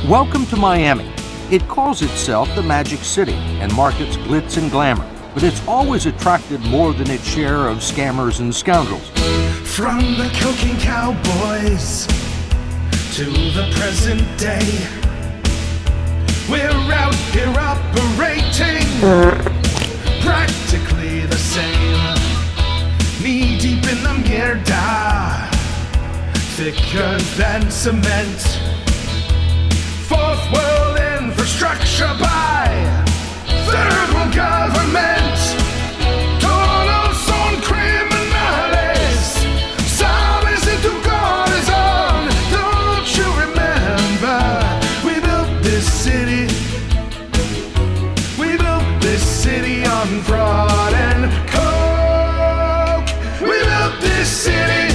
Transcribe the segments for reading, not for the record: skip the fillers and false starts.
Welcome to Miami. It calls itself the Magic City and markets glitz and glamour, but it's always attracted more than its share of scammers and scoundrels. From the cocaine cowboys to the present day, we're out here operating practically the same. Knee deep in the mierda, thicker than cement. Fourth world infrastructure by third world government. Todos son criminales, sabes y tu corazón. Don't you remember? We built this city. We built this city on fraud and coke. We built this city.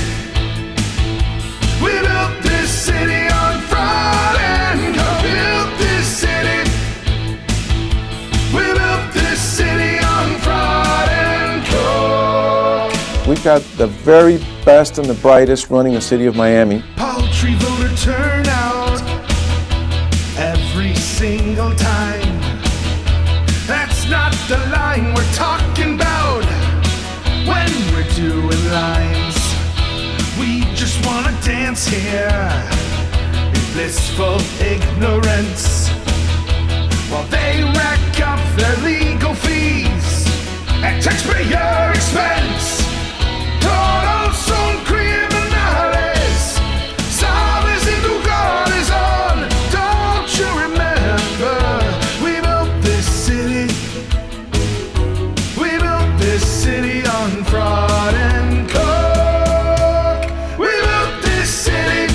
We built this city on fraud and coke. Built this city. We built this city on fraud and coke. We've got the very best and the brightest running the city of Miami. Paltry voter turnout every single time. That's not the line we're talking about when we're doing lines. We just wanna dance here in blissful ignorance while they rack up their legal fees at taxpayer expense. Todos son criminales, sabes y tu corazón. Don't you remember? We built this city. We built this city on fraud and coke. We built this city.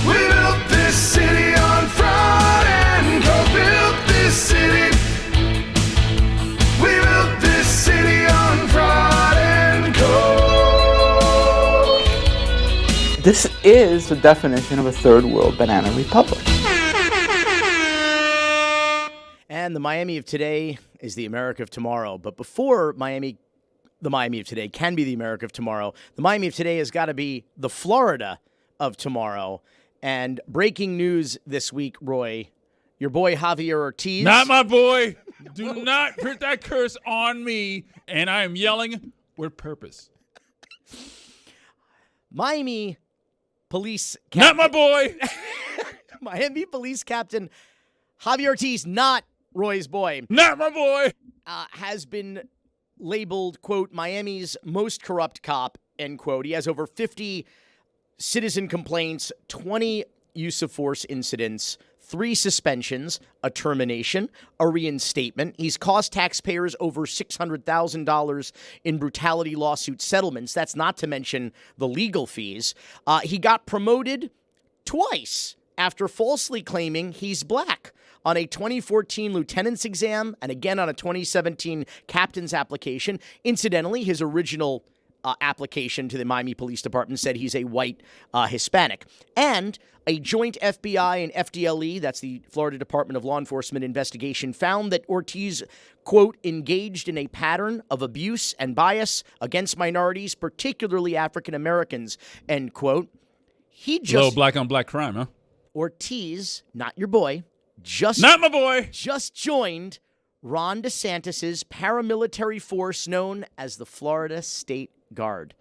We built this city on fraud and coke. Built this city. We built this city on fraud and coke. This is the definition of a third world banana republic. And the Miami of today is the America of tomorrow. But before the Miami of today can be the America of tomorrow, the Miami of today has got to be the Florida of tomorrow. And breaking news this week, Roy, your boy Javier Ortiz. Not my boy. Do not put that curse on me. And I am yelling with purpose. Miami police Not my boy. Miami police captain Javier Ortiz, not Roy's boy, Not my boy. has been labeled, quote, Miami's most corrupt cop, end quote. He has over 50 citizen complaints, 20 use of force incidents, 3 suspensions, a termination, a reinstatement. He's cost taxpayers over $600,000 in brutality lawsuit settlements. That's not to mention the legal fees. He got promoted twice after falsely claiming he's black on a 2014 lieutenant's exam and again on a 2017 captain's application. Incidentally, his original application to the Miami Police Department said he's a white Hispanic. And a joint FBI and FDLE, that's the Florida Department of Law Enforcement investigation, found that Ortiz, quote, engaged in a pattern of abuse and bias against minorities, particularly African Americans, end quote. He just... Low black on black crime, huh? Ortiz, not your boy, Not my boy. just joined Ron DeSantis' paramilitary force known as the Florida State Guard.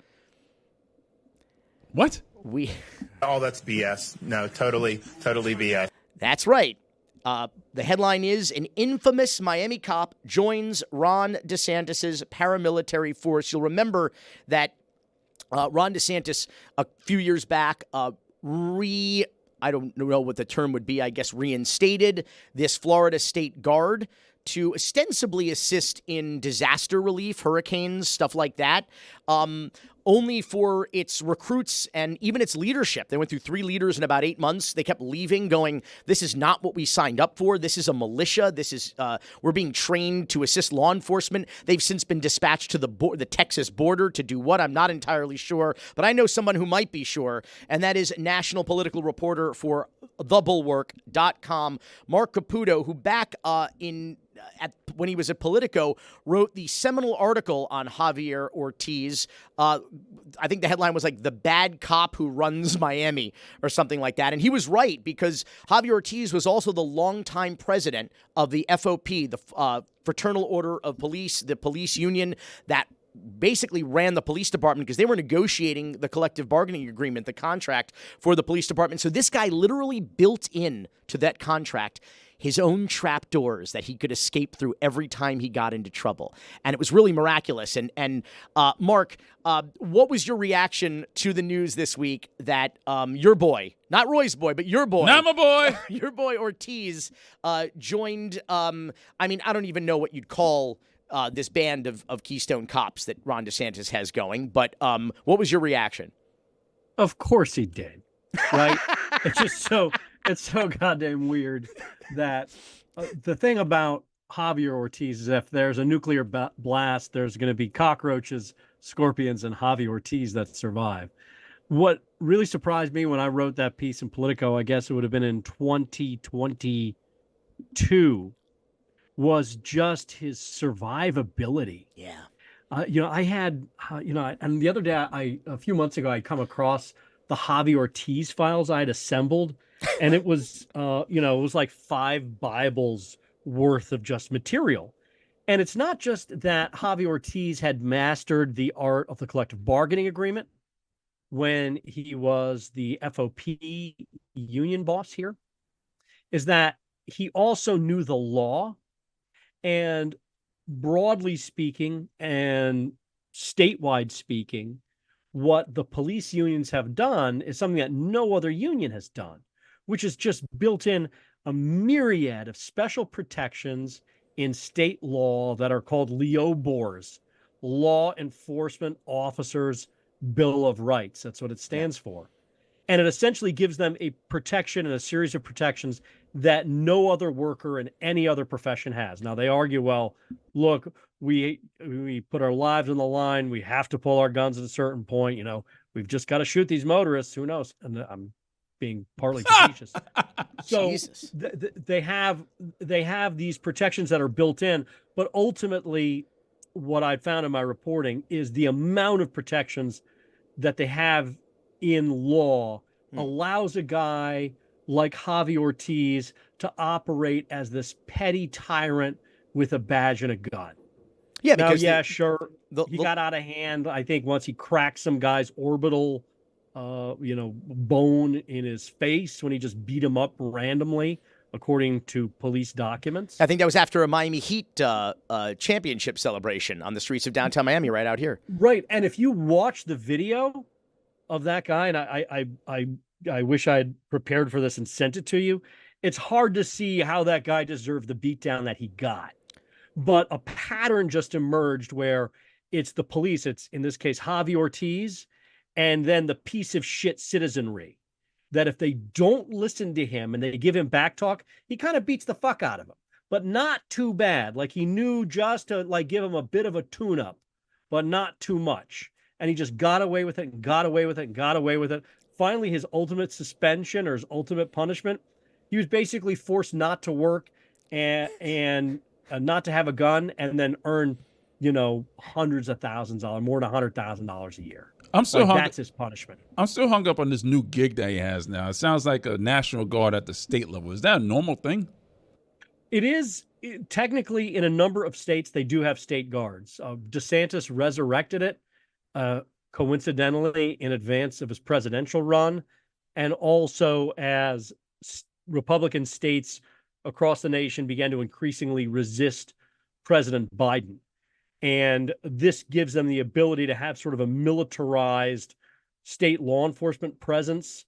What? Oh, that's BS. No, totally BS. That's right. The headline is, an infamous Miami cop joins Ron DeSantis' paramilitary force. You'll remember that Ron DeSantis, a few years back, I don't know what the term would be, I guess reinstated this Florida State Guard to ostensibly assist in disaster relief, hurricanes, stuff like that, only for its recruits and even its leadership. They went through 3 leaders in about 8 months. They kept leaving, going, this is not what we signed up for. This is a militia. This is we're being trained to assist law enforcement. They've since been dispatched to the Texas border to do what? I'm not entirely sure, but I know someone who might be sure, and that is national political reporter for thebulwark.com, Marc Caputo, who back when he was at Politico, wrote the seminal article on Javier Ortiz. I think the headline was like the bad cop who runs Miami or something like that. And he was right, because Javier Ortiz was also the longtime president of the FOP, the Fraternal Order of Police, the police union that basically ran the police department, because they were negotiating the collective bargaining agreement, the contract for the police department. So this guy literally built in to that contract his own trapdoors that he could escape through every time he got into trouble. And it was really miraculous. And Mark, what was your reaction to the news this week that your boy, not Roy's boy, but your boy. Not my boy. Your boy Ortiz joined, I mean, I don't even know what you'd call this band of Keystone Cops that Ron DeSantis has going. But what was your reaction? Of course he did, right? It's so goddamn weird that the thing about Javier Ortiz is if there's a nuclear blast, there's going to be cockroaches, scorpions, and Javier Ortiz that survive. What really surprised me when I wrote that piece in Politico, I guess it would have been in 2022, was just his survivability. Yeah. I had, and the other day, a few months ago, I come across the Javier Ortiz files I had assembled. And it was, it was like 5 Bibles worth of just material. And it's not just that Javier Ortiz had mastered the art of the collective bargaining agreement when he was the FOP union boss here, is that he also knew the law. And broadly speaking and statewide speaking, what the police unions have done is something that no other union has done, which is just built in a myriad of special protections in state law that are called LEOBORs, Law Enforcement Officers Bill of Rights. That's what it stands for. And it essentially gives them a protection and a series of protections that no other worker in any other profession has. Now, they argue, well, look, we put our lives on the line. We have to pull our guns at a certain point. We've just got to shoot these motorists. Who knows? And I'm being partly facetious. So they have these protections that are built in, but ultimately what I found in my reporting is the amount of protections that they have in law allows a guy like Javier Ortiz to operate as this petty tyrant with a badge and a gun. Yeah, now, because sure, he got out of hand, I think, once he cracked some guy's orbital bone in his face when he just beat him up randomly, according to police documents. I think that was after a Miami Heat championship celebration on the streets of downtown Miami, right out here. Right, and if you watch the video of that guy, and I wish I had prepared for this and sent it to you, it's hard to see how that guy deserved the beatdown that he got. But a pattern just emerged where it's the police, it's in this case Javier Ortiz, and then the piece of shit citizenry, that if they don't listen to him and they give him back talk, he kind of beats the fuck out of them, but not too bad. Like he knew just to give him a bit of a tune-up, but not too much. And he just got away with it and got away with it and got away with it. Finally, his ultimate suspension or his ultimate punishment, he was basically forced not to work and not to have a gun and then earn, hundreds of thousands of dollars, more than $100,000 a year. That's his punishment. I'm still hung up on this new gig that he has now. It sounds like a National Guard at the state level. Is that a normal thing? It is. Technically, in a number of states, they do have state guards. DeSantis resurrected it, coincidentally, in advance of his presidential run, and also as Republican states across the nation began to increasingly resist President Biden. And this gives them the ability to have sort of a militarized state law enforcement presence,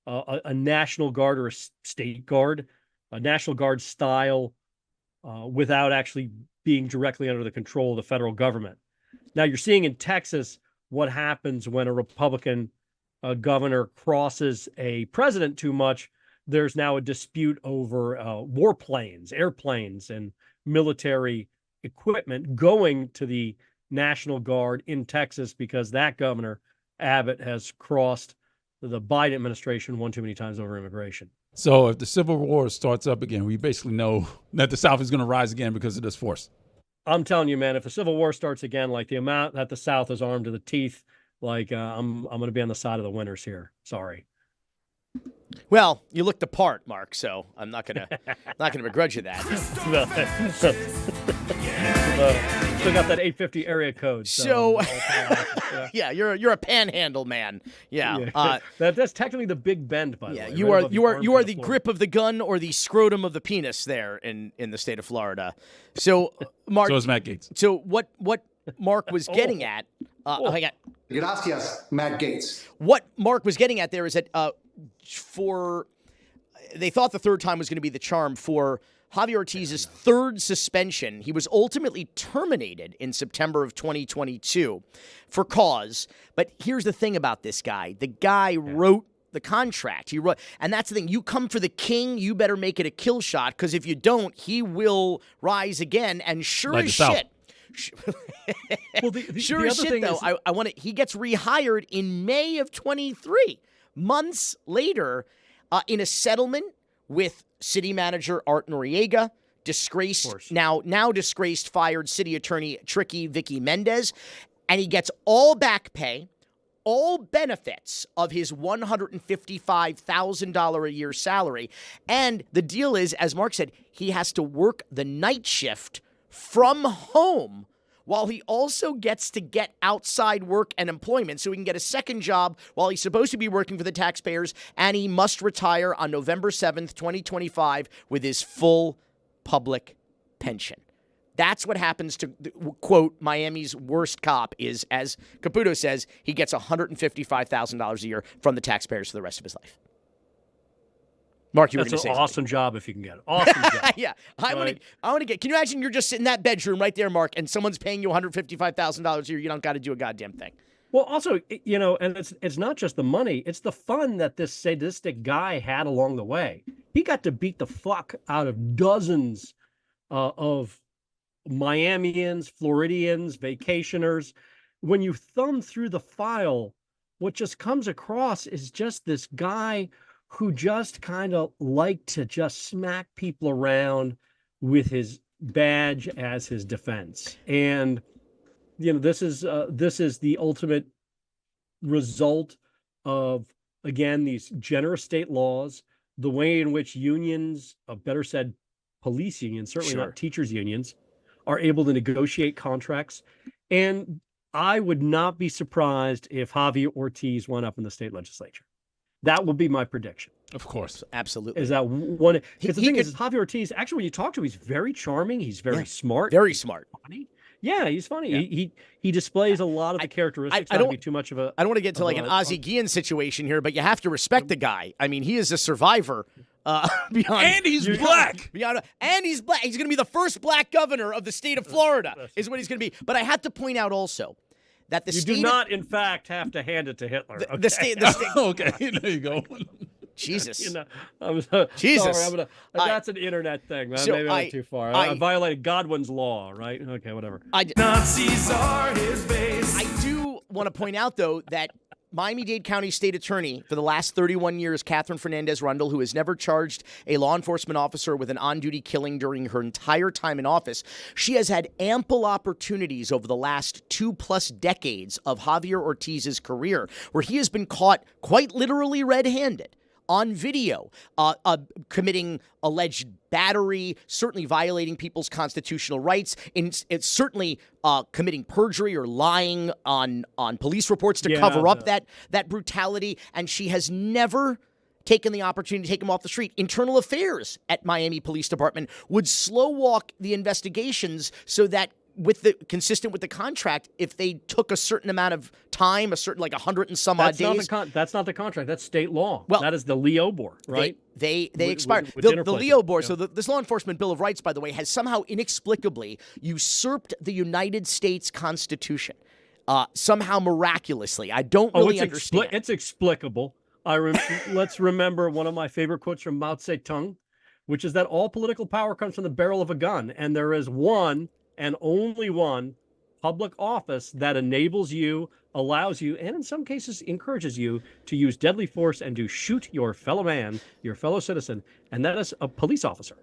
a National Guard or a state guard, a National Guard style, without actually being directly under the control of the federal government. Now, you're seeing in Texas what happens when a Republican governor crosses a president too much. There's now a dispute over warplanes, airplanes, and military equipment going to the National Guard in Texas because that governor, Abbott, has crossed the Biden administration one too many times over immigration. So if the Civil War starts up again, we basically know that the South is going to rise again because of this force. I'm telling you, man, if the Civil War starts again, like the amount that the South is armed to the teeth, like I'm going to be on the side of the winners here. Sorry. Well, you looked the part, Mark, so I'm not gonna begrudge you that. Still got that 850 area code. So yeah, you're a panhandle man. Yeah. That's technically the Big Bend, by the way. You are the grip of the gun or the scrotum of the penis there in the state of Florida. So Mark. So is Matt Gaetz. So what Mark was getting at? Gracias, Matt Gaetz. What Mark was getting at there is that they thought the third time was going to be the charm for Javier Ortiz's third suspension. He was ultimately terminated in September of 2022 for cause. But here's the thing about this guy. The guy wrote the contract. He wrote, and that's the thing. You come for the king, you better make it a kill shot, because if you don't, he will rise again. And sure as shit. Well, sure as shit, though, I want to. He gets rehired in May of 23, months later, in a settlement with city manager Art Noriega, disgraced now disgraced fired city attorney Tricky Vicky Mendez, and he gets all back pay, all benefits of his $155,000 a year salary, and the deal is, as Mark said, he has to work the night shift from home, while he also gets to get outside work and employment, so he can get a second job while he's supposed to be working for the taxpayers, and he must retire on November 7th, 2025, with his full public pension. That's what happens to, quote, Miami's worst cop is, as Caputo says, he gets $155,000 a year from the taxpayers for the rest of his life. Mark, you were going to say That's an awesome job if you can get it. Awesome job. Yeah. I want to get, can you imagine you're just in that bedroom right there, Mark, and someone's paying you $155,000 a year. You don't got to do a goddamn thing. Well, also, and it's not just the money. It's the fun that this sadistic guy had along the way. He got to beat the fuck out of dozens of Miamians, Floridians, vacationers. When you thumb through the file, what just comes across is just this guy who just kind of liked to just smack people around with his badge as his defense. And, this is the ultimate result of, again, these generous state laws, the way in which unions, better said, police unions, certainly not teachers unions, are able to negotiate contracts. And I would not be surprised if Javier Ortiz went up in the state legislature. That will be my prediction. Of course. Absolutely. Is that one? Because the thing is, Javier Ortiz, actually, when you talk to him, he's very charming. He's very smart. Very smart. Funny. Yeah, he's funny. Yeah. He displays a lot of the characteristics. I don't be too much of a. I don't want to get to like an Ozzie Guillen situation here, but you have to respect the guy. I mean, he is a survivor. Beyond, and he's black. And he's black. He's going to be the first black governor of the state of Florida, is what he's going to be. But I have to point out also that you do not, in fact, have to hand it to Hitler. The state. Okay, there you go. Jesus. Jesus. Sorry, that's an internet thing. Maybe I went too far. I violated Godwin's law, right? Okay, whatever. Nazis are his base. I do want to point out, though, that Miami-Dade County State Attorney for the last 31 years, Catherine Fernandez-Rundle, who has never charged a law enforcement officer with an on-duty killing during her entire time in office, she has had ample opportunities over the last 2+ decades of Javier Ortiz's career, where he has been caught quite literally red-handed on video, committing alleged battery, certainly violating people's constitutional rights, it's certainly committing perjury or lying on police reports to cover up that brutality, and she has never taken the opportunity to take him off the street. Internal Affairs at Miami Police Department would slow walk the investigations so that consistent with the contract, if they took a certain amount of time, a certain 100 and some odd days. That's not the contract. That's state law. Well, that is the LEOBOR, right? They expired. The LEOBOR, so this Law Enforcement Bill of Rights, by the way, has somehow inexplicably usurped the United States Constitution. Somehow miraculously. I don't really understand. It's explicable. Let's remember one of my favorite quotes from Mao Zedong, which is that all political power comes from the barrel of a gun, and there is one and only one public office that enables you, allows you, and in some cases encourages you to use deadly force and to shoot your fellow man, your fellow citizen, and that is a police officer.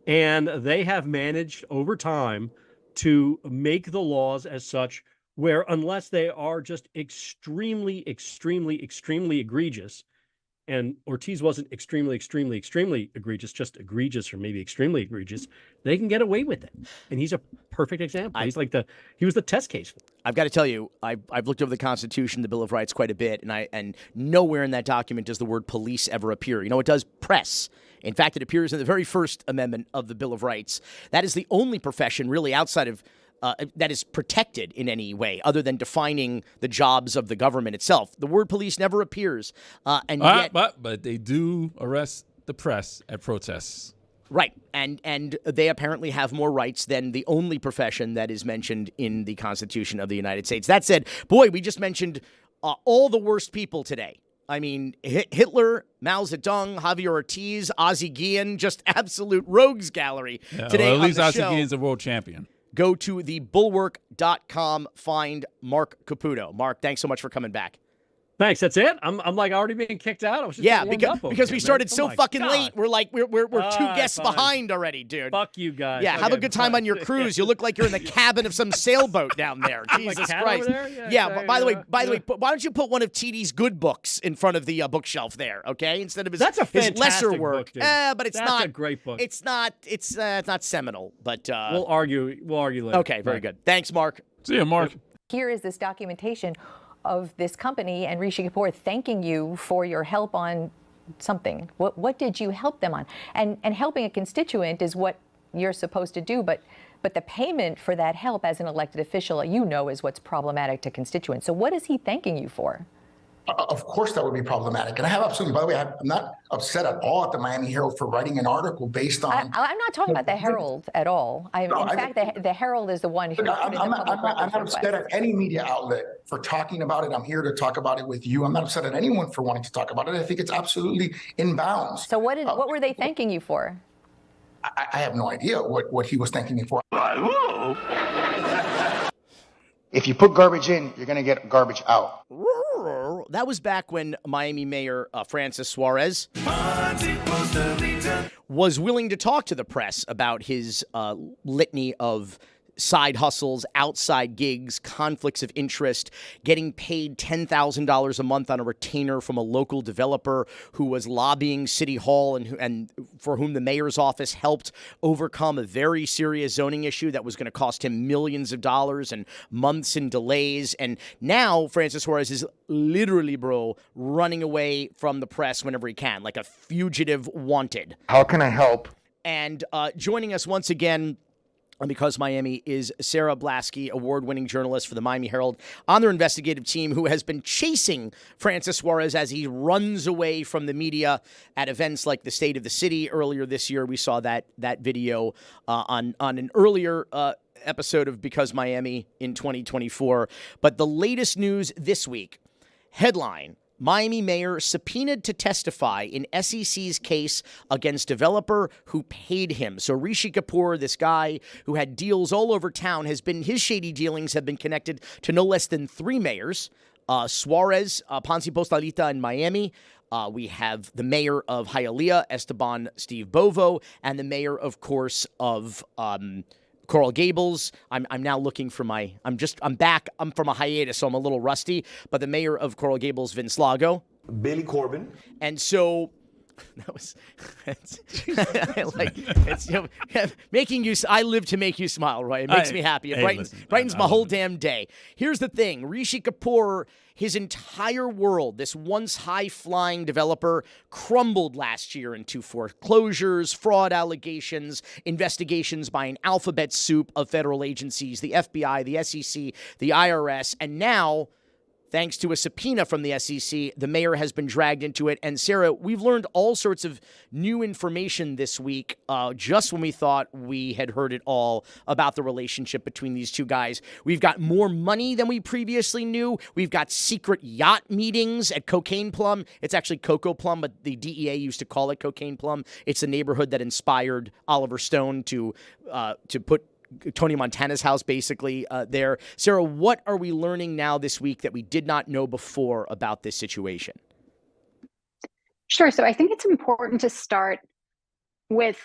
And they have managed over time to make the laws as such where unless they are just extremely, extremely, extremely egregious, and Ortiz wasn't extremely, extremely, extremely egregious, just egregious or maybe extremely egregious, they can get away with it. And he's a perfect example. He was the test case for it. I've got to tell you, I've looked over the Constitution, the Bill of Rights quite a bit, and nowhere in that document does the word police ever appear. You know, it does press. In fact, it appears in the very first amendment of the Bill of Rights. That is the only profession really outside of that is protected in any way other than defining the jobs of the government itself. The word police never appears. But they do arrest the press at protests. Right. And they apparently have more rights than the only profession that is mentioned in the Constitution of the United States. That said, boy, we just mentioned all the worst people today. I mean, Hitler, Mao Zedong, Javier Ortiz, Ozzie Guillen, just absolute rogues gallery today. Well, at least on the Ozzie show. Guillen's a world champion. Go to thebulwark.com, find Marc Caputo. Marc, thanks so much for coming back. Thanks. That's it. I'm like already being kicked out. I was just because we started so fucking late. We're like we're two guests behind already, dude. Fuck you guys. Yeah, have a good time on your cruise. You look like you're in the cabin of some sailboat down there. Jesus Christ. By the way, why don't you put one of TD's good books in front of the bookshelf there, okay? Instead of his lesser work. But it's that's not a great book. It's not seminal, but we'll argue later. Okay, very good. Thanks, Marc. See you, Marc. Here is this documentation of this company and Rishi Kapoor thanking you for your help on something. What did you help them on? And helping a constituent is what you're supposed to do, but the payment for that help as an elected official, is what's problematic to constituents. So what is he thanking you for? Of course, that would be problematic. And I have absolutely, by the way, I'm not upset at all at the Miami Herald for writing an article based on. I'm not talking about the Herald at all. In fact, the Herald is the one who. I'm not upset at any media outlet for talking about it. I'm here to talk about it with you. I'm not upset at anyone for wanting to talk about it. I think it's absolutely in bounds. So what were they thanking you for? I have no idea what he was thanking me for. If you put garbage in, you're going to get garbage out. That was back when Miami Mayor Francis Suarez was willing to talk to the press about his litany of side hustles, outside gigs, conflicts of interest, getting paid $10,000 a month on a retainer from a local developer who was lobbying City Hall and for whom the mayor's office helped overcome a very serious zoning issue that was going to cost him millions of dollars and months in delays. And now Francis Suarez is literally, running away from the press whenever he can, like a fugitive wanted. How can I help? And joining us once again, Because Miami, is Sarah Blaskey, award-winning journalist for the Miami Herald, on their investigative team, who has been chasing Francis Suarez as he runs away from the media at events like the State of the City. Earlier this year, we saw that video on an earlier episode of Because Miami in 2024. But the latest news this week, headline: Miami mayor subpoenaed to testify in SEC's case against developer who paid him. So Rishi Kapoor, this guy who had deals all over town, his shady dealings have been connected to no less than 3 mayors. Suarez, Ponce Postalita in Miami. We have the mayor of Hialeah, Esteban Steve Bovo, and the mayor, of course, of Coral Gables. I'm now looking for I'm back. I'm from a hiatus, so I'm a little rusty. But the mayor of Coral Gables, Vince Lago. Billy Corben. And so that was making you. I live to make you smile, Roy. It makes me happy. It brightens my whole damn day. Here's the thing: Rishi Kapoor, his entire world, this once high-flying developer, crumbled last year into foreclosures, fraud allegations, investigations by an alphabet soup of federal agencies, the FBI, the SEC, the IRS, and now, thanks to a subpoena from the SEC, the mayor has been dragged into it. And Sarah, we've learned all sorts of new information this week, just when we thought we had heard it all about the relationship between these two guys. We've got more money than we previously knew. We've got secret yacht meetings at Cocaine Plum. It's actually Cocoa Plum, but the DEA used to call it Cocaine Plum. It's a neighborhood that inspired Oliver Stone to put Tony Montana's house basically there. Sarah, what are we learning now this week that we did not know before about this situation? Sure. So I think it's important to start with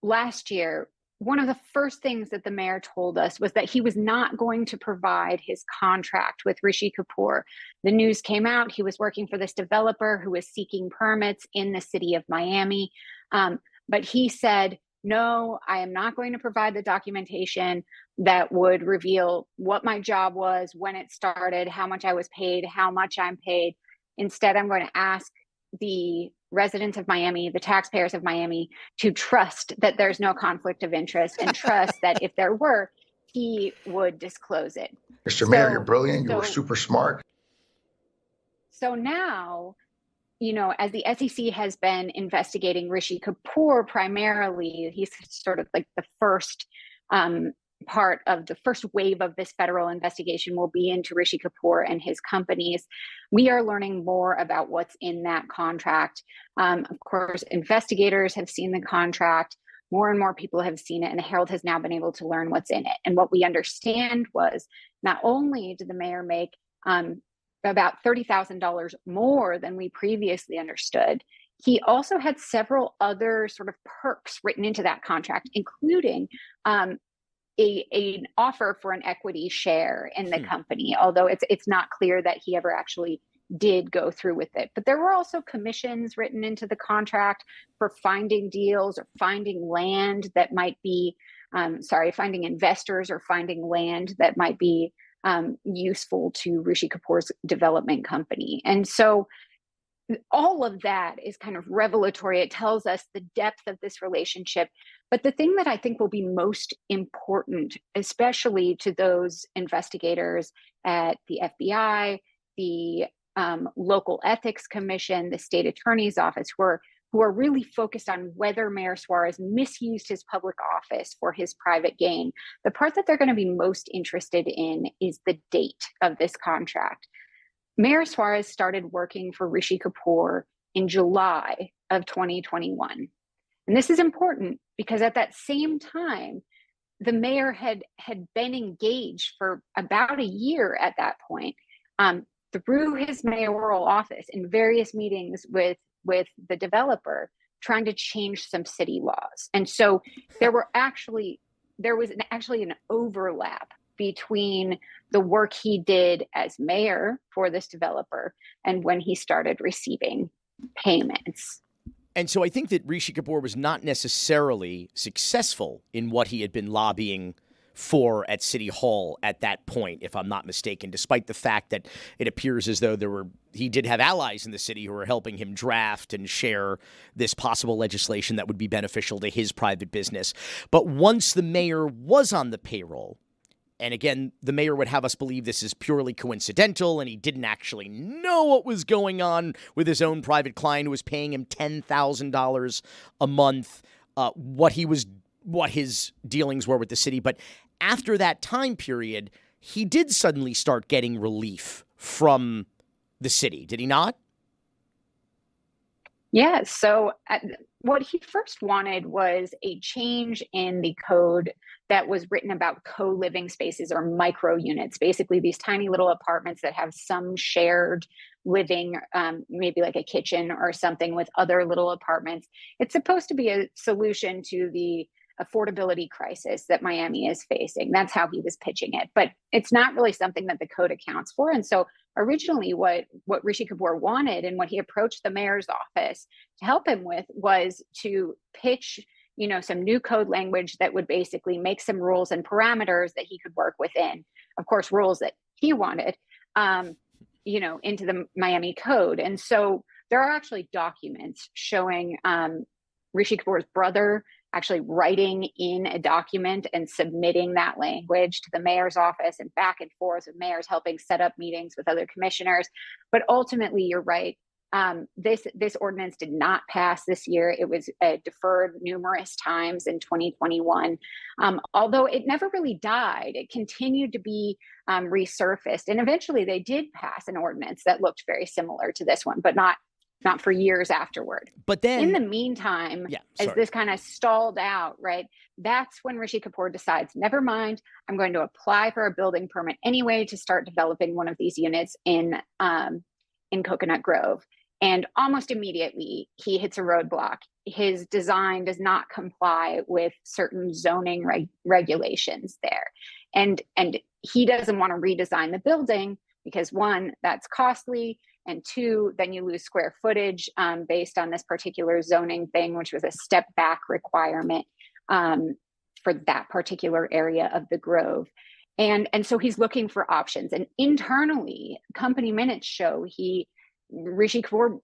last year one of the first things that the mayor told us was that he was not going to provide his contract with Rishi Kapoor. The news came out, he was working for this developer who was seeking permits in the city of Miami. But he said, no, I am not going to provide the documentation that would reveal what my job was, when it started, how much I was paid, how much I'm paid. Instead, I'm going to ask the residents of Miami, the taxpayers of Miami, to trust that there's no conflict of interest and trust that if there were, he would disclose it. Mr. Mayor, you're brilliant. You were super smart. So now, you know, as the SEC has been investigating Rishi Kapoor primarily, he's sort of like the first part of the first wave of this federal investigation will be into Rishi Kapoor and his companies. We are learning more about what's in that contract. Of course, investigators have seen the contract. More and more people have seen it, and the Herald has now been able to learn what's in it. And what we understand was not only did the mayor make about $30,000 more than we previously understood, he also had several other sort of perks written into that contract, including an offer for an equity share in the company, although it's not clear that he ever actually did go through with it. But there were also commissions written into the contract for finding deals or finding land that might be, finding investors or finding land that might be useful to Rishi Kapoor's development company. And so all of that is kind of revelatory. It tells us the depth of this relationship. But the thing that I think will be most important, especially to those investigators at the FBI, the local ethics commission, the state attorney's office, who are really focused on whether Mayor Suarez misused his public office for his private gain. The part that they're going to be most interested in is the date of this contract. Mayor Suarez started working for Rishi Kapoor in July of 2021. And this is important because at that same time, the mayor had been engaged for about a year at that point through his mayoral office in various meetings with the developer trying to change some city laws. And so there was actually an overlap between the work he did as mayor for this developer and when he started receiving payments. And so I think that Rishi Kapoor was not necessarily successful in what he had been lobbying for at City Hall at that point, if I'm not mistaken, despite the fact that it appears as though he did have allies in the city who were helping him draft and share this possible legislation that would be beneficial to his private business. But once the mayor was on the payroll, and again, the mayor would have us believe this is purely coincidental and he didn't actually know what was going on with his own private client who was paying him $10,000 a month, what his dealings were with the city. But after that time period, he did suddenly start getting relief from the city, did he not? Yeah, so what he first wanted was a change in the code that was written about co-living spaces or micro units, basically these tiny little apartments that have some shared living, maybe like a kitchen or something with other little apartments. It's supposed to be a solution to the affordability crisis that Miami is facing. That's how he was pitching it, but it's not really something that the code accounts for. And so originally what Rishi Kapoor wanted and what he approached the mayor's office to help him with was to pitch, some new code language that would basically make some rules and parameters that he could work within. Of course, rules that he wanted, into the Miami code. And so there are actually documents showing Rishi Kapoor's brother actually writing in a document and submitting that language to the mayor's office and back and forth with mayors helping set up meetings with other commissioners. But ultimately, you're right. This ordinance did not pass this year. It was deferred numerous times in 2021. Although it never really died, it continued to be resurfaced. And eventually they did pass an ordinance that looked very similar to this one, but not for years afterward. But then in the meantime, as this kind of stalled out, right, that's when Rishi Kapoor decides, never mind, I'm going to apply for a building permit anyway to start developing one of these units in Coconut Grove. And almost immediately, he hits a roadblock. His design does not comply with certain zoning regulations there. And he doesn't want to redesign the building because, one, that's costly, and two, then you lose square footage based on this particular zoning thing, which was a step back requirement for that particular area of the Grove. And so he's looking for options. And internally, company minutes show Rishi Kapoor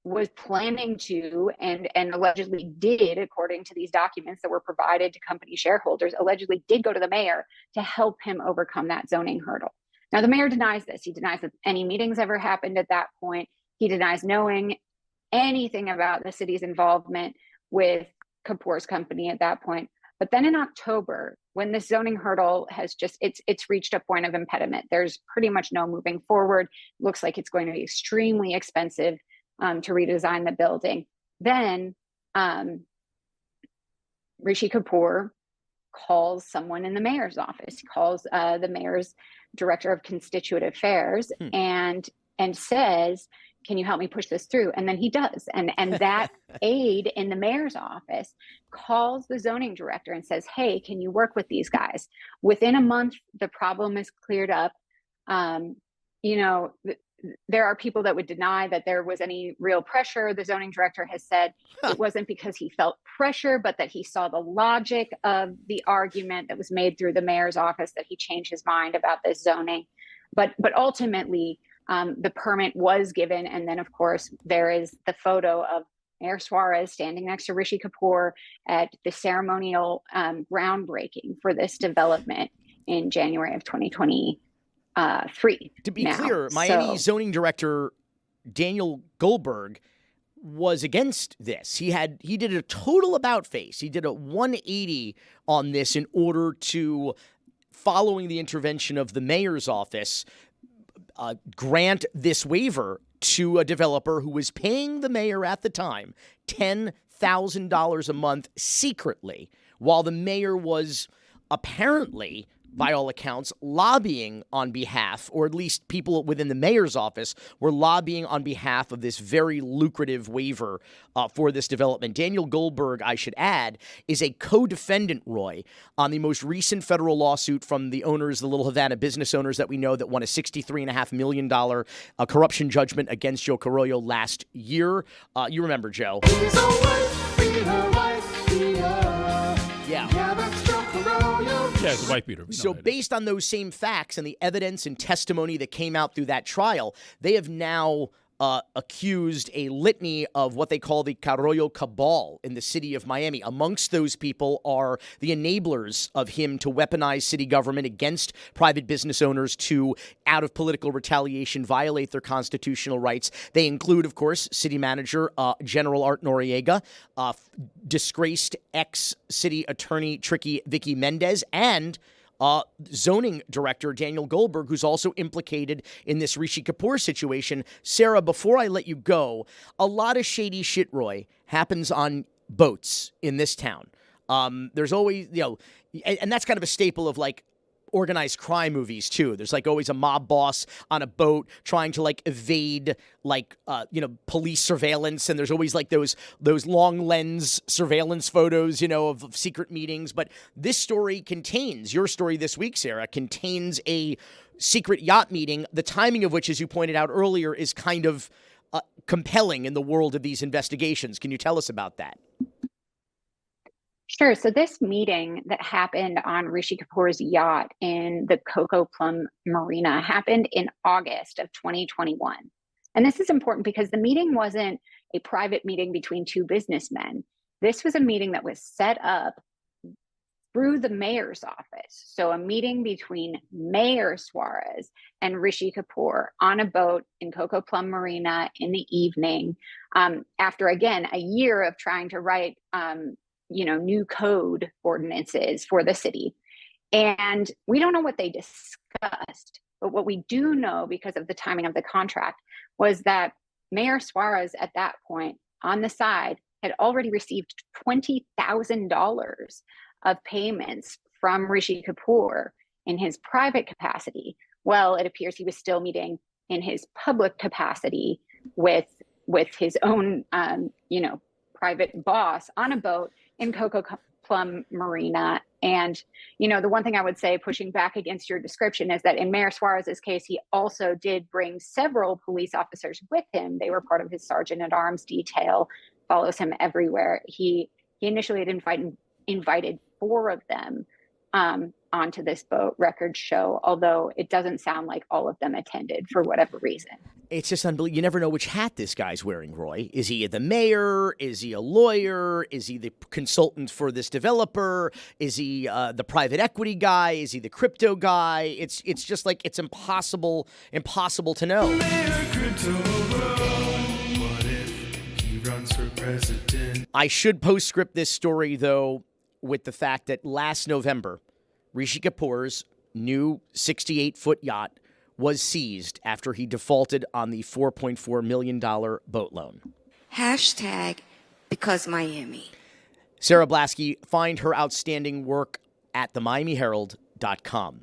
was planning to, and allegedly did, according to these documents that were provided to company shareholders, allegedly did go to the mayor to help him overcome that zoning hurdle. Now, the mayor denies this. He denies that any meetings ever happened at that point. He denies knowing anything about the city's involvement with Kapoor's company at that point. But then in October, when this zoning hurdle has it's reached a point of impediment, there's pretty much no moving forward. Looks like it's going to be extremely expensive to redesign the building. Then Rishi Kapoor calls someone in the mayor's office. He calls the mayor's director of constituent affairs and says, "Can you help me push this through?" And then he does. And that aide in the mayor's office calls the zoning director and says, "Hey, can you work with these guys?" Within a month, the problem is cleared up. There are people that would deny that there was any real pressure. The zoning director has said it wasn't because he felt pressure, but that he saw the logic of the argument that was made through the mayor's office, that he changed his mind about this zoning. But ultimately, the permit was given. And then, of course, there is the photo of Mayor Suarez standing next to Rishi Kapoor at the ceremonial groundbreaking for this development in January of 2023. To be clear, Miami zoning director Daniel Goldberg was against this. He did a total about face. He did a 180 on this in order to, following the intervention of the mayor's office, grant this waiver to a developer who was paying the mayor at the time $10,000 a month secretly, while the mayor was apparently, by all accounts, lobbying on behalf, or at least people within the mayor's office were lobbying on behalf of this very lucrative waiver for this development. Daniel Goldberg, I should add, is a co-defendant, Roy, on the most recent federal lawsuit from the owners, the Little Havana business owners that we know that won a $63.5 million corruption judgment against Joe Carollo last year. You remember, Joe. Yeah, it's a white beater. So based on those same facts and the evidence and testimony that came out through that trial, they have now accused a litany of what they call the Carollo cabal in the city of Miami. Amongst those people are the enablers of him to weaponize city government against private business owners to, out of political retaliation, violate their constitutional rights. They include, of course, city manager General Art Noriega, disgraced ex-city attorney Tricky Vicky Mendez, and zoning director Daniel Goldberg, who's also implicated in this Rishi Kapoor situation. Sarah, before I let you go, a lot of shady shit, Roy, happens on boats in this town. There's always, and that's kind of a staple of like organized crime movies too. There's like always a mob boss on a boat trying to like evade police surveillance, and there's always like those long lens surveillance photos, of secret meetings. But this story contains, your story this week, Sarah, contains a secret yacht meeting, the timing of which, as you pointed out earlier, is kind of compelling in the world of these investigations. Can you tell us about that? Sure. So this meeting that happened on Rishi Kapoor's yacht in the Coco Plum Marina happened in August of 2021. And this is important because the meeting wasn't a private meeting between two businessmen. This was a meeting that was set up through the mayor's office. So a meeting between Mayor Suarez and Rishi Kapoor on a boat in Coco Plum Marina in the evening, after, again, a year of trying to write new code ordinances for the city. And we don't know what they discussed, but what we do know, because of the timing of the contract, was that Mayor Suarez at that point on the side had already received $20,000 of payments from Rishi Kapoor in his private capacity. Well, it appears he was still meeting in his public capacity with with his own, private boss on a boat in Coco Plum Marina. And, the one thing I would say, pushing back against your description, is that in Mayor Suarez's case, he also did bring several police officers with him. They were part of his sergeant at arms detail, follows him everywhere. He initially had invited 4 of them onto this boat, records show, although it doesn't sound like all of them attended for whatever reason. It's just unbelievable. You never know which hat this guy's wearing, Roy. Is he the mayor? Is he a lawyer? Is he the consultant for this developer? Is he the private equity guy? Is he the crypto guy? It's just like, it's impossible to know. I should postscript this story, though, with the fact that last November, Rishi Kapoor's new 68-foot yacht was seized after he defaulted on the $4.4 million boat loan. #because Miami. Sarah Blaskey, find her outstanding work at themiamiherald.com.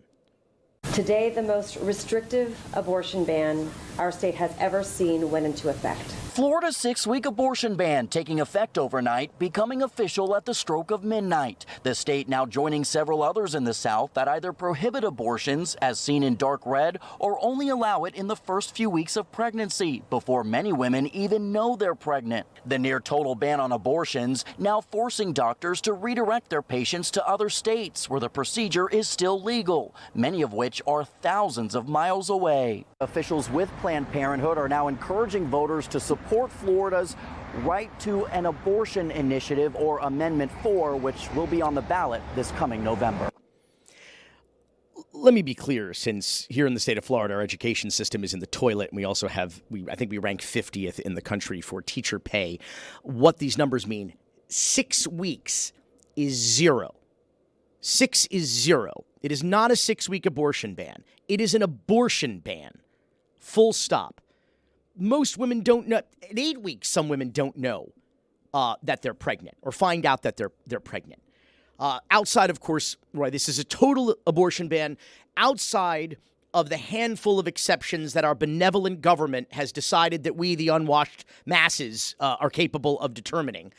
Today, the most restrictive abortion ban our state has ever seen went into effect. Florida's 6-week abortion ban taking effect overnight, becoming official at the stroke of midnight. The state now joining several others in the South that either prohibit abortions, as seen in dark red, or only allow it in the first few weeks of pregnancy, before many women even know they're pregnant. The near total ban on abortions now forcing doctors to redirect their patients to other states where the procedure is still legal, many of which are thousands of miles away. Officials with Planned Parenthood are now encouraging voters to support Florida's Right to an Abortion Initiative, or Amendment 4, which will be on the ballot this coming November. Let me be clear, since here in the state of Florida, our education system is in the toilet, and we also have, I think we rank 50th in the country for teacher pay. What these numbers mean: 6 weeks is 0. 6 is 0. It is not a 6-week abortion ban. It is an abortion ban. Full stop. Most women don't know. At 8 weeks, some women don't know that they're pregnant, or find out that they're pregnant. Outside, of course, Roy, this is a total abortion ban outside of the handful of exceptions that our benevolent government has decided that we, the unwashed masses, are capable of determining.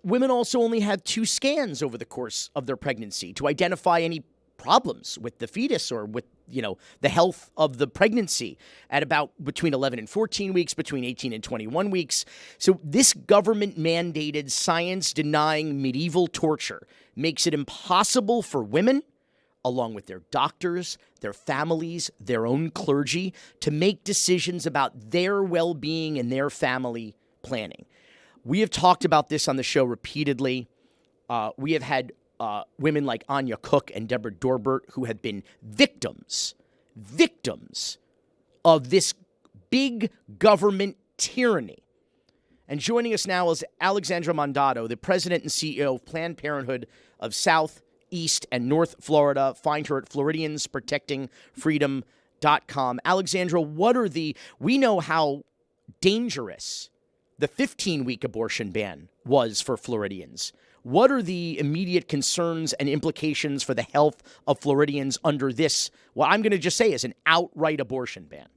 Women also only had 2 scans over the course of their pregnancy to identify any problems with the fetus or with, the health of the pregnancy at about between 11 and 14 weeks, between 18 and 21 weeks. So this government-mandated, science-denying medieval torture makes it impossible for women, along with their doctors, their families, their own clergy, to make decisions about their well-being and their family planning. We have talked about this on the show repeatedly. We have had women like Anya Cook and Deborah Dorbert who have been victims of this big government tyranny. And joining us now is Alexandra Mandado, the president and CEO of Planned Parenthood of South, East, and North Florida. Find her at FloridiansProtectingFreedom.com. Alexandra, we know how dangerous the 15-week abortion ban was for Floridians. What are the immediate concerns and implications for the health of Floridians under this, what I'm going to just say is an outright abortion ban?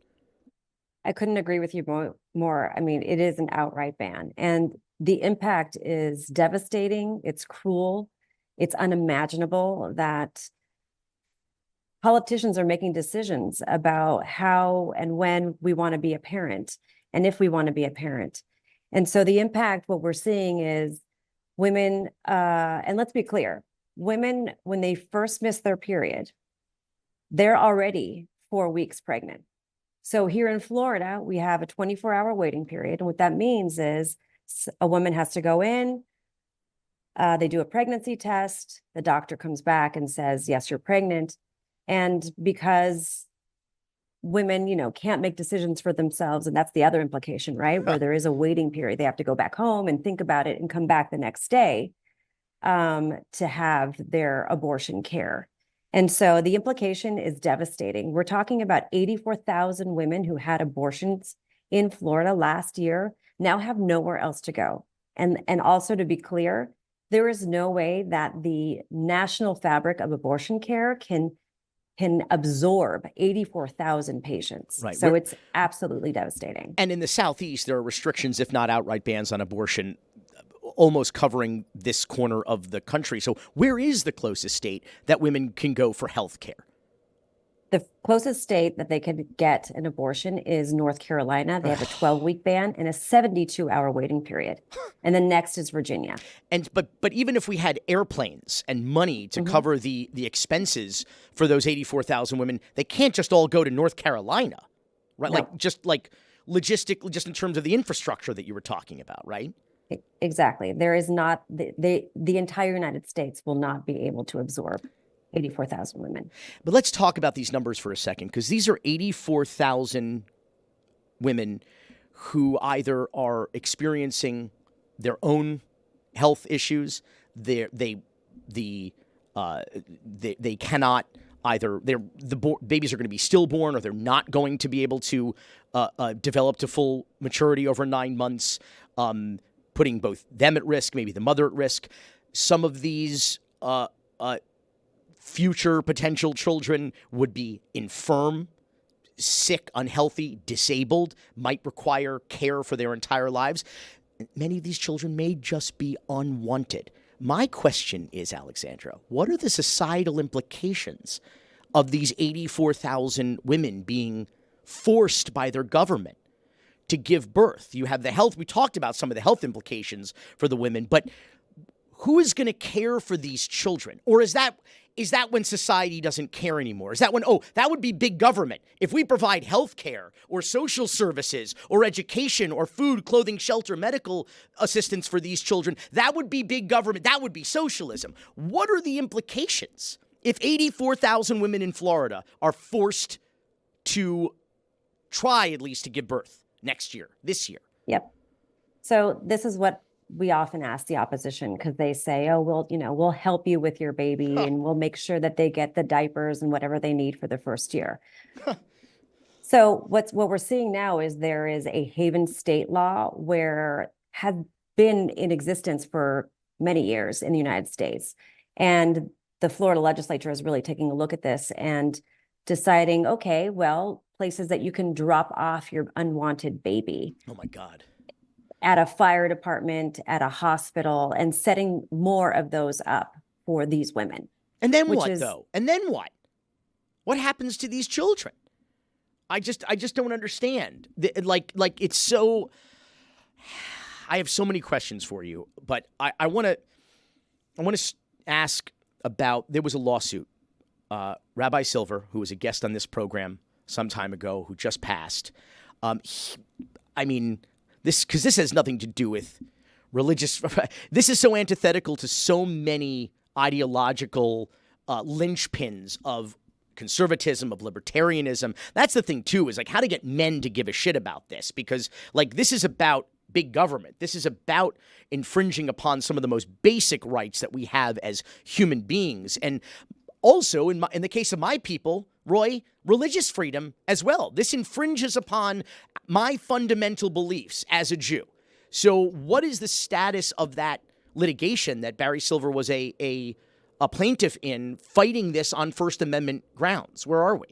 I couldn't agree with you more. I mean, it is an outright ban, and the impact is devastating. It's cruel. It's unimaginable that politicians are making decisions about how and when we want to be a parent, and if we want to be a parent. And so the impact, what we're seeing is women, and let's be clear, women, when they first miss their period, they're already 4 weeks pregnant. So here in Florida, we have a 24-hour waiting period. And what that means is a woman has to go in, they do a pregnancy test, the doctor comes back and says, yes, you're pregnant. And because women, can't make decisions for themselves, and that's the other implication, right? Where there is a waiting period, they have to go back home and think about it and come back the next day to have their abortion care. And so the implication is devastating. We're talking about 84,000 women who had abortions in Florida last year now have nowhere else to go. And also, to be clear, there is no way that the national fabric of abortion care can can absorb 84,000 patients. Right. So it's absolutely devastating. And in the Southeast, there are restrictions, if not outright bans on abortion, almost covering this corner of the country. So where is the closest state that women can go for health care? The closest state that they could get an abortion is North Carolina. They have a 12-week ban and a 72-hour waiting period. And then next is Virginia. And but even if we had airplanes and money to cover the expenses for those 84,000 women, they can't just all go to North Carolina, right? No. Like logistically, just in terms of the infrastructure that you were talking about, right? Exactly. There is not the entire United States will not be able to absorb 84,000 women. But let's talk about these numbers for a second, because these are 84,000 women who either are experiencing their own health issues, they cannot either babies are going to be stillborn, or they're not going to be able to develop to full maturity over 9 months, putting both them at risk, maybe the mother at risk. Some of these future potential children would be infirm, sick, unhealthy, disabled, might require care for their entire lives. Many of these children may just be unwanted. My question is, Alexandra, what are the societal implications of these 84,000 women being forced by their government to give birth? You have the health. We talked about some of the health implications for the women, but who is going to care for these children? Or is that when society doesn't care anymore? Is that when, that would be big government. If we provide health care or social services or education or food, clothing, shelter, medical assistance for these children, that would be big government. That would be socialism. What are the implications if 84,000 women in Florida are forced to try at least to give birth this year? Yep. So this is what we often ask the opposition, because they say, we'll help you with your baby and we'll make sure that they get the diapers and whatever they need for the first year. So what we're seeing now is there is a Haven state law where had been in existence for many years in the United States. And the Florida legislature is really taking a look at this and deciding, okay, well, places that you can drop off your unwanted baby. Oh my God. At a fire department, at a hospital, and setting more of those up for these women. And then what, though? And then what? What happens to these children? I just don't understand. Like it's so. I have so many questions for you, but I want to ask about. There was a lawsuit. Rabbi Silver, who was a guest on this program some time ago, who just passed. This has nothing to do with religious. This is so antithetical to so many ideological linchpins of conservatism, of libertarianism. That's the thing, too, is like how to get men to give a shit about this, because this is about big government. This is about infringing upon some of the most basic rights that we have as human beings. And also, in the case of my people, Roy, religious freedom as well. This infringes upon my fundamental beliefs as a Jew. So what is the status of that litigation that Barry Silver was a plaintiff in, fighting this on First Amendment grounds? Where are we?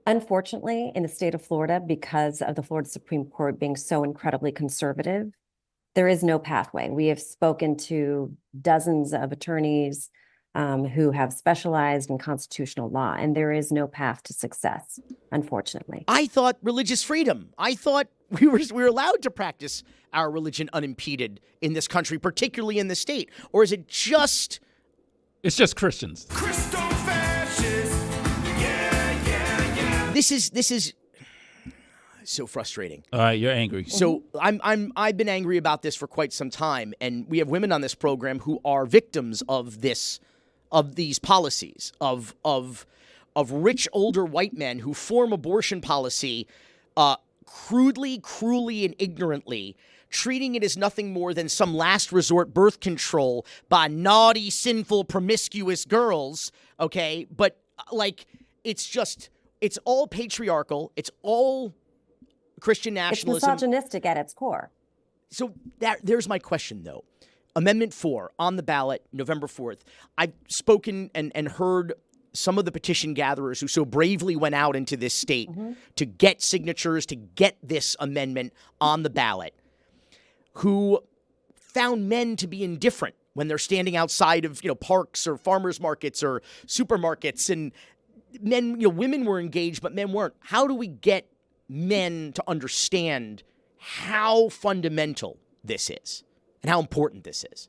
Unfortunately, in the state of Florida, because of the Florida Supreme Court being so incredibly conservative, there is no pathway. We have spoken to dozens of attorneys who have specialized in constitutional law, and there is no path to success, unfortunately. I thought religious freedom. I thought we were allowed to practice our religion unimpeded in this country, particularly in the state. Or is it just... It's just Christians. This is so frustrating. All right, you're angry. So I've been angry about this for quite some time, and we have women on this program who are victims of these policies of rich older white men who form abortion policy crudely, cruelly, and ignorantly, treating it as nothing more than some last resort birth control by naughty, sinful, promiscuous girls. Okay, but it's all patriarchal. It's all Christian nationalism. It's misogynistic at its core. So there's my question, though. Amendment 4 on the ballot, November 4th. I've spoken and heard some of the petition gatherers who so bravely went out into this state to get signatures, to get this amendment on the ballot, who found men to be indifferent when they're standing outside of, parks or farmers markets or supermarkets, and men, women were engaged, but men weren't. How do we get men to understand how fundamental this is and how important this is?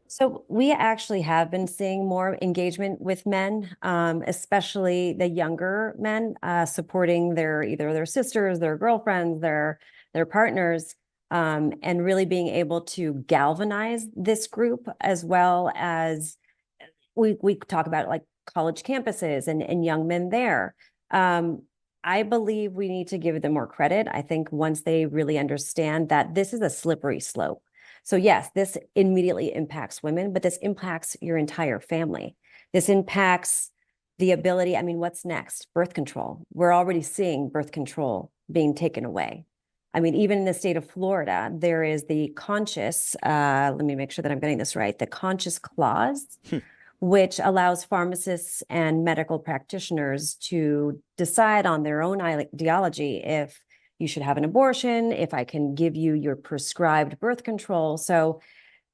So we actually have been seeing more engagement with men, especially the younger men, supporting either their sisters, their girlfriends, their partners, and really being able to galvanize this group, as well as we talk about like college campuses and young men there. I believe we need to give them more credit. I think once they really understand that this is a slippery slope. So yes, this immediately impacts women, but this impacts your entire family. This impacts the ability, what's next? Birth control. We're already seeing birth control being taken away. Even in the state of Florida, there is the conscious, let me make sure that I'm getting this right, the conscious clause, which allows pharmacists and medical practitioners to decide on their own ideology if you should have an abortion, if I can give you your prescribed birth control. So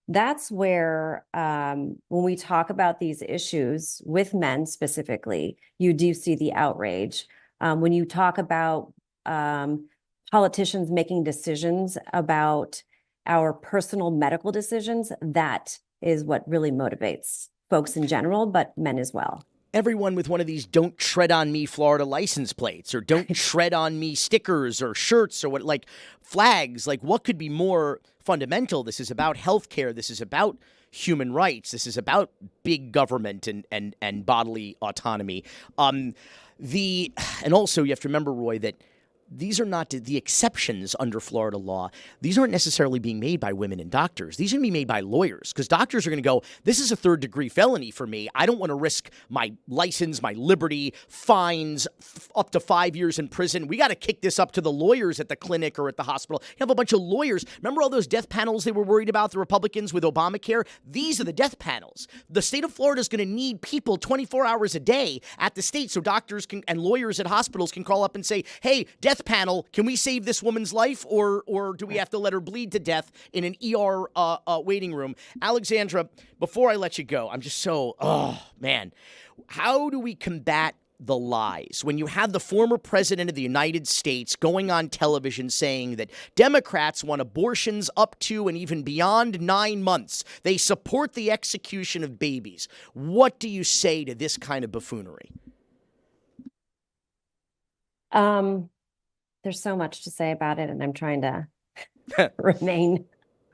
that's where, when we talk about these issues with men specifically, you do see the outrage. When you talk about politicians making decisions about our personal medical decisions, that is what really motivates folks in general, but men as well. Everyone with one of these "Don't Tread on Me" Florida license plates, or "Don't Tread on Me" stickers or shirts, or flags. What could be more fundamental? This is about healthcare. This is about human rights. This is about big government and bodily autonomy. And also you have to remember, Roy, that these are not the exceptions under Florida law. These aren't necessarily being made by women and doctors. These are going to be made by lawyers, because doctors are going to go, this is a third-degree felony for me. I don't want to risk my license, my liberty, fines, up to 5 years in prison. We got to kick this up to the lawyers at the clinic or at the hospital. You have a bunch of lawyers. Remember all those death panels they were worried about, the Republicans with Obamacare? These are the death panels. The state of Florida is going to need people 24 hours a day at the state, so doctors and lawyers at hospitals can call up and say, hey, death panel, can we save this woman's life, or do we have to let her bleed to death in an ER waiting room? Alexandra, before I let you go, I'm just so, how do we combat the lies when you have the former president of the United States going on television saying that Democrats want abortions up to and even beyond 9 months? They support the execution of babies. What do you say to this kind of buffoonery? There's so much to say about it, and I'm trying to remain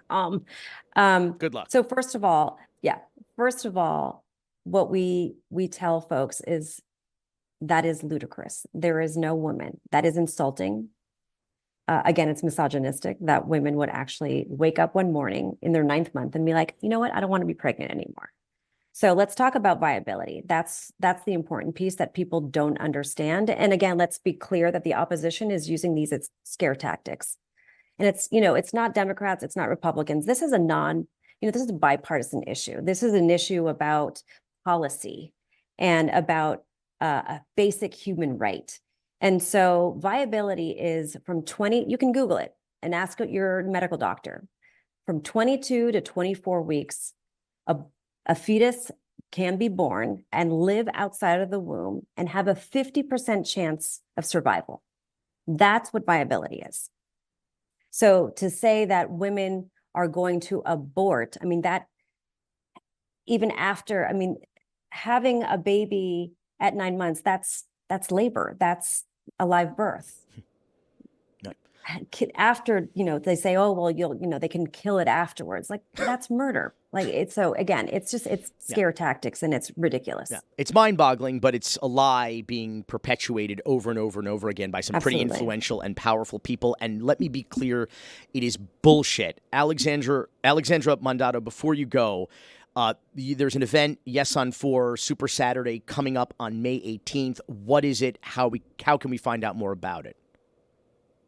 Good luck. So first of all, what we tell folks is that is ludicrous. There is no woman. That is insulting. Again, it's misogynistic that women would actually wake up one morning in their 9th month and be like, you know what? I don't want to be pregnant anymore. So let's talk about viability. That's the important piece that people don't understand. And again, let's be clear that the opposition is using these as scare tactics. And it's not Democrats, it's not Republicans. This is this is a bipartisan issue. This is an issue about policy and about a basic human right. And so viability is from 20, you can Google it and ask your medical doctor. From 22 to 24 weeks, a fetus can be born and live outside of the womb and have a 50% chance of survival. That's what viability is. So to say that women are going to abort, that even after, having a baby at 9 months, that's labor, that's a live birth. After, they say, oh, well, they can kill it afterwards. That's murder. It's scare tactics, and it's ridiculous. Yeah. It's mind-boggling, but it's a lie being perpetuated over and over and over again by some pretty influential and powerful people. And let me be clear, it is bullshit. Alexandra Mandado, before you go, there's an event, Yes on 4, Super Saturday, coming up on May 18th. What is it? How can we find out more about it?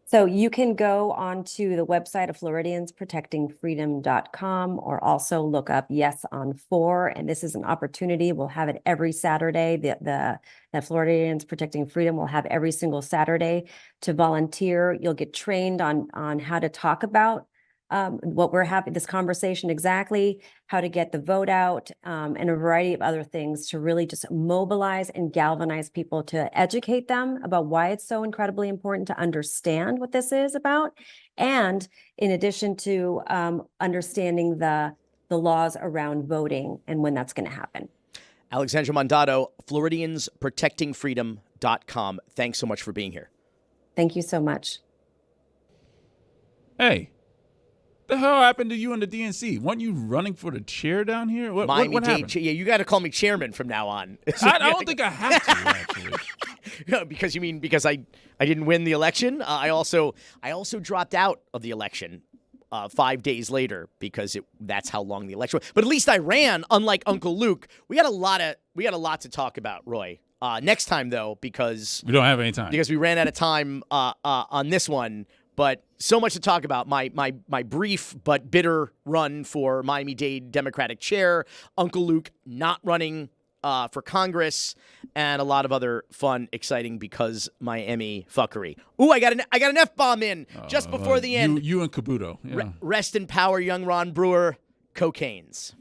So you can go onto the website of FloridiansProtectingFreedom.com or also look up Yes on 4. And this is an opportunity. We'll have it every Saturday. The Floridians Protecting Freedom will have every single Saturday to volunteer. You'll get trained on how to talk about what we're having, this conversation exactly, how to get the vote out, and a variety of other things to really just mobilize and galvanize people, to educate them about why it's so incredibly important to understand what this is about. And in addition to understanding the laws around voting and when that's going to happen. Alexandra Mandado, FloridiansProtectingFreedom.com. Thanks so much for being here. Thank you so much. Hey. The hell happened to you in the DNC? Weren't you running for the chair down here? What happened? Yeah, you got to call me chairman from now on. I don't think I have to, actually. No, because I didn't win the election. I also dropped out of the election 5 days later because that's how long the election was. But at least I ran, unlike Uncle Luke. We got a lot to talk about, Roy. Next time though, because we don't have any time. Because we ran out of time on this one. But so much to talk about. My brief but bitter run for Miami-Dade Democratic chair, Uncle Luke not running for Congress, and a lot of other fun, exciting because Miami fuckery. Ooh, I got an F-bomb in just before the end. You and Caputo. Yeah. Rest in power, young Ron Brewer. Cocaines.